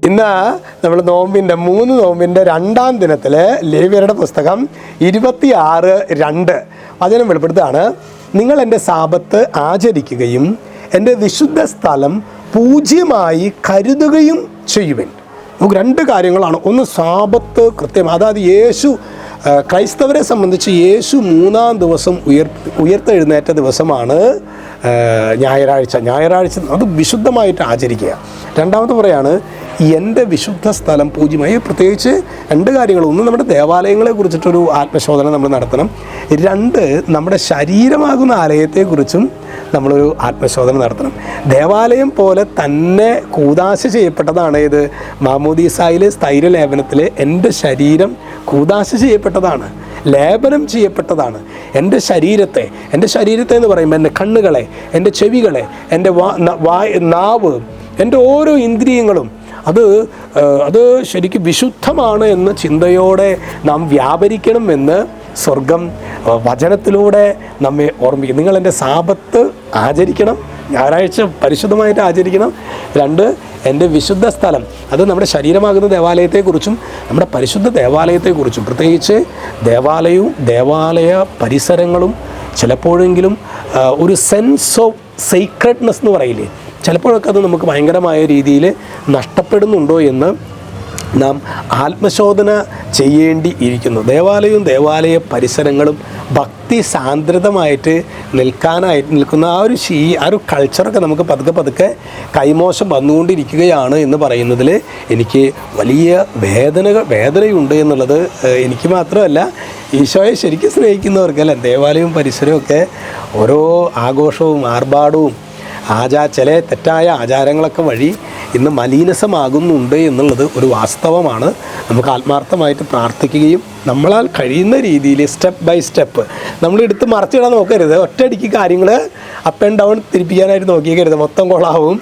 ഇന്ന് നമ്മൾ നോമ്പിൻ്റെ 3 നോമ്പിൻ്റെ 2-ാം ദിനത്തിൽ ലേവ്യരുടെ പുസ്തകം 26:2 വചനം വെളിപ്പെടുത്തുകയാണ്. നിങ്ങൾ എൻ്റെ സാബത്ത് ആചരിക്കുകയും എൻ്റെ വിശുദ്ധ സ്ഥലം പൂജ്യമായി കരുതുകയും ചെയ്യുവിൻ. നമുക്ക് 2 കാര്യങ്ങളാണ്. ഒന്ന്, സാബത്ത് കൃത്യം, അതായത് യേശു ക്രൈസ്തവരെ സംബന്ധിച്ച് യേശു 3-ാം ദിവസം ഉയർത്തെഴുന്നേറ്റ ദിവസമാണ് ഞായറാഴ്ച. അത് വിശുദ്ധമായിട്ട് ആചരിക്കുക. രണ്ടാമത് പറയാണ് എൻ്റെ വിശുദ്ധ സ്ഥലം പൂജ്യമായി. പ്രത്യേകിച്ച് 2 കാര്യങ്ങൾ. ഒന്ന്, നമ്മുടെ ദേവാലയങ്ങളെ കുറിച്ചിട്ടൊരു ആത്മശോധന നമ്മൾ നടത്തണം. 2, നമ്മുടെ ശരീരമാകുന്ന ആലയത്തെക്കുറിച്ചും നമ്മളൊരു ആത്മശോധന നടത്തണം. ദേവാലയം പോലെ തന്നെ കൂദാശ ചെയ്യപ്പെട്ടതാണ് ഇത്. മാമോദീസായിലെ സ്ഥൈര്യലേപനത്തിൽ എൻ്റെ ശരീരം കൂദാശ ചെയ്യപ്പെട്ടതാണ്, ലേപനം ചെയ്യപ്പെട്ടതാണ്. എൻ്റെ ശരീരത്തെ എന്ന് പറയുമ്പോൾ എൻ്റെ കണ്ണുകളെ, എൻ്റെ ചെവികളെ, എൻ്റെ നാവ്, എൻ്റെ ഓരോ ഇന്ദ്രിയങ്ങളും അത് ശരിക്കും വിശുദ്ധമാണ് എന്ന ചിന്തയോടെ നാം വ്യാപരിക്കണമെന്ന് സ്വർഗം വചനത്തിലൂടെ നമ്മെ ഓർമ്മിക്കും. നിങ്ങൾ എൻ്റെ സാബത്ത് ആചരിക്കണം, ഞായറാഴ്ച പരിശുദ്ധമായിട്ട് ആചരിക്കണം. 2, എൻ്റെ വിശുദ്ധ സ്ഥലം, അത് നമ്മുടെ ശരീരമാകുന്ന ദേവാലയത്തെക്കുറിച്ചും നമ്മുടെ പരിശുദ്ധ ദേവാലയത്തെക്കുറിച്ചും, പ്രത്യേകിച്ച് ദേവാലയവും ദേവാലയ പരിസരങ്ങളും ചിലപ്പോഴെങ്കിലും ഒരു സെൻസ് ഓഫ് സീക്രട്ട്നെസ് എന്ന് പറയില്ലേ, ചിലപ്പോഴൊക്കെ അത് നമുക്ക് ഭയങ്കരമായ രീതിയിൽ നഷ്ടപ്പെടുന്നുണ്ടോ എന്ന് നാം ആത്മശോധന ചെയ്യേണ്ടിയിരിക്കുന്നു. ദേവാലയവും ദേവാലയ പരിസരങ്ങളും ഭക്തി സാന്ദ്രതമായിട്ട് നിൽക്കുന്ന ആ ഒരു കൾച്ചറൊക്കെ നമുക്ക് പതുക്കെ കൈമോശം വന്നുകൊണ്ടിരിക്കുകയാണ് എന്ന് പറയുന്നതിൽ എനിക്ക് വലിയ വേദനയുണ്ട് എന്നുള്ളത് എനിക്ക് മാത്രമല്ല, ഈശോയെ ശരിക്കും സ്നേഹിക്കുന്നവർക്കല്ല. ദേവാലയവും പരിസരവും ഒക്കെ ഓരോ ആഘോഷവും ആർഭാടവും ചില തെറ്റായ ആചാരങ്ങളൊക്കെ വഴി ഇന്ന് മലീനസമാകുന്നുണ്ട് എന്നുള്ളത് ഒരു വാസ്തവമാണ്. നമുക്ക് ആത്മാർത്ഥമായിട്ട് പ്രാർത്ഥിക്കുകയും നമ്മളാൽ കഴിയുന്ന രീതിയിൽ സ്റ്റെപ്പ് ബൈ സ്റ്റെപ്പ് നമ്മൾ എടുത്ത് മറച്ചിടാൻ നോക്കരുത്. ഒറ്റയടിക്ക് കാര്യങ്ങൾ അപ്പ് ആൻഡ് ഡൗൺ തിരിപ്പിക്കാനായിട്ട് നോക്കിയേക്കരുത്, മൊത്തം കൊളാവും.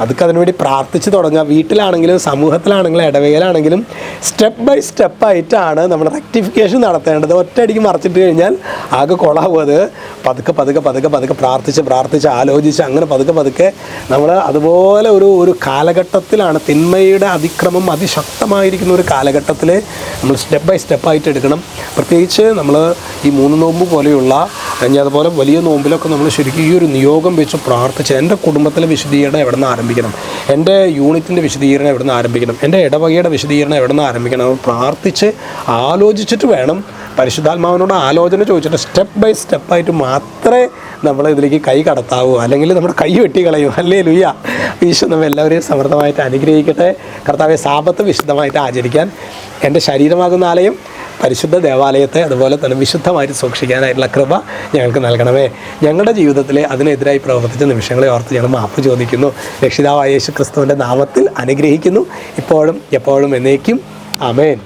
അതൊക്കെ അതിനുവേണ്ടി പ്രാർത്ഥിച്ച് തുടങ്ങുക. വീട്ടിലാണെങ്കിലും സമൂഹത്തിലാണെങ്കിലും ഇടവകയിലാണെങ്കിലും സ്റ്റെപ്പ് ബൈ സ്റ്റെപ്പായിട്ടാണ് നമ്മൾ റെക്ടിഫിക്കേഷൻ നടത്തേണ്ടത്. ഒറ്റയടിക്ക് മറച്ചിട്ട് കഴിഞ്ഞാൽ ആകെ കൊളാവും. അത് പതുക്കെ പ്രാർത്ഥിച്ച് ആലോചിച്ച് അങ്ങനെ പതുക്കെ നമ്മൾ അതുപോലെ ഒരു കാലഘട്ടത്തിലാണ്. തിന്മയുടെ അതിക്രമം അതിശക്തമായിരിക്കുന്ന ഒരു കാലഘട്ടത്തിൽ നമ്മൾ സ്റ്റെപ്പ് ബൈ സ്റ്റെപ്പായിട്ട് എടുക്കണം. പ്രത്യേകിച്ച് നമ്മൾ ഈ 3 നോമ്പ് പോലെയുള്ള അതുപോലെ വലിയ നോമ്പിലൊക്കെ നമ്മൾ ശരിക്കും ഈ ഒരു നിയോഗം വെച്ച് പ്രാർത്ഥിച്ച് എൻ്റെ കുടുംബത്തിലെ വിശുദ്ധീകരണം എവിടെ നിന്ന് ആരംഭിക്കണം, എൻ്റെ യൂണിറ്റിൻ്റെ വിശുദ്ധീകരണം എവിടെ നിന്ന് ആരംഭിക്കണം, എൻ്റെ ഇടവകയുടെ വിശുദ്ധീകരണം എവിടെ നിന്ന് ആരംഭിക്കണം, നമ്മൾ പ്രാർത്ഥിച്ച് ആലോചിച്ചിട്ട് വേണം, പരിശുദ്ധാത്മാവിനോട് ആലോചന ചോദിച്ചിട്ട് സ്റ്റെപ്പ് ബൈ സ്റ്റെപ്പായിട്ട് മാത്രമേ നമ്മൾ ഇതിലേക്ക് കൈ കടത്താവൂ, അല്ലെങ്കിൽ നമ്മുടെ കൈ വെട്ടി കളയും. ഹല്ലേലൂയ. ഈശോ നമ്മെ എല്ലാവരെയും സമൃദ്ധമായിട്ട് അനുഗ്രഹിക്കട്ടെ. കർത്താവെ, സാബത്ത് വിശുദ്ധമായിട്ട് ആചരിക്കാൻ എൻ്റെ ശരീരമാകുന്ന ആലയം, പരിശുദ്ധ ദേവാലയത്തെ അതുപോലെ തന്നെ വിശുദ്ധമായിട്ട് സൂക്ഷിക്കാനായിട്ടുള്ള കൃപ ഞങ്ങൾക്ക് നൽകണമേ. ഞങ്ങളുടെ ജീവിതത്തിൽ അതിനെതിരായി പ്രവർത്തിച്ച നിമിഷങ്ങളെ ഓർത്ത് ഞങ്ങൾ മാപ്പ് ചോദിക്കുന്നു. രക്ഷിതാവായ യേശു ക്രിസ്തുവിൻ്റെ നാമത്തിൽ അനുഗ്രഹിക്കുന്നു, ഇപ്പോഴും എപ്പോഴും എന്നേക്കും. ആമേൻ.